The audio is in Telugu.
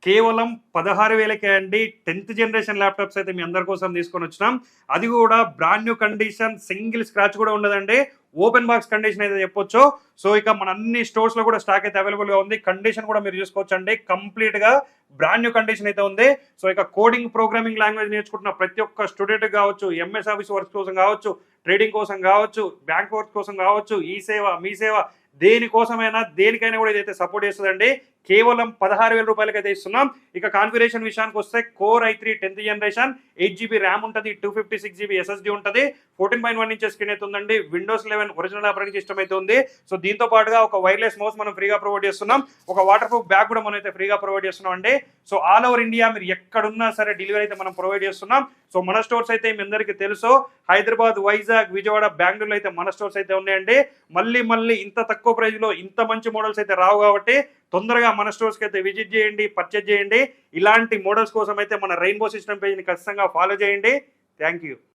కేవలం 16,000కే అండి 10th జనరేషన్ ల్యాప్టాప్స్ అయితే మీ అందరి కోసం తీసుకొని వచ్చినాం. అది కూడా brand new condition, single scratch కూడా ఉండదండి. ఓపెన్ బాక్స్ కండిషన్ అయితే చెప్పొచ్చు. సో ఇక మన అన్ని స్టోర్స్ లో కూడా స్టాక్ అయితే అవైలబుల్ గా ఉంది. కండిషన్ కూడా మీరు చూసుకోవచ్చు అండి. కంప్లీట్ గా బ్రాండ్ న్యూ కండిషన్ అయితే ఉంది. సో ఇక కోడింగ్ ప్రోగ్రామింగ్ లాంగ్వేజ్ నేర్చుకుంటున్న ప్రతి ఒక్క స్టూడెంట్ కావచ్చు, ఎంఎస్ ఆఫీస్ వర్క్స్ కోసం కావచ్చు, ట్రేడింగ్ కోసం కావచ్చు, బ్యాంక్ వర్క్ కోసం కావచ్చు, ఈ సేవ మీ సేవ దేనికోసమైనా దేనికైనా కూడా ఇదైతే సపోర్ట్ చేస్తుందండి. కేవలం 16,000 రూపాయలకి అయితే ఇస్తున్నాం. ఇక కాన్ఫిగరేషన్ విషయానికి వస్తే core i3 10th generation, 8GB RAM ఉంటుంది, 256GB SSD ఉంటుంది, 14.1 ఇంచెస్ స్క్రీన్ అయితే ఉందండి. విండోస్ 11 ఒరిజినల్ ఆపరేటింగ్ సిస్టమ్ అయితే ఉంది. సో దీంతో పాటుగా ఒక వైర్లెస్ మౌస్ మనం ఫ్రీగా ప్రొవైడ్ చేస్తున్నాం. ఒక వాటర్ ప్రూఫ్ బ్యాగ్ కూడా మనం అయితే ఫ్రీగా ప్రొవైడ్ చేస్తున్నాం అండి. సో ఆల్ ఓవర్ ఇండియా మీరు ఎక్కడున్నా సరే డెలివరీ అయితే మనం ప్రొవైడ్ చేస్తున్నాం. సో మన స్టోర్స్ అయితే మీ అందరికీ తెలుసు, హైదరాబాద్, వైజాగ్, విజయవాడ, బెంగళూరులో అయితే మన స్టోర్స్ అయితే ఉన్నాయండి. మళ్ళీ ఇంత తక్కువ ప్రైస్ లో ఇంత మంచి మోడల్స్ అయితే రావు కాబట్టి తొందరగా మన స్టోర్స్కి అయితే విజిట్ చేయండి, పర్చేజ్ చేయండి. ఇలాంటి మోడల్స్ కోసం అయితే మన రెయిన్బో సిస్టమ్ పేజ్ని ఖచ్చితంగా ఫాలో చేయండి. Thank you.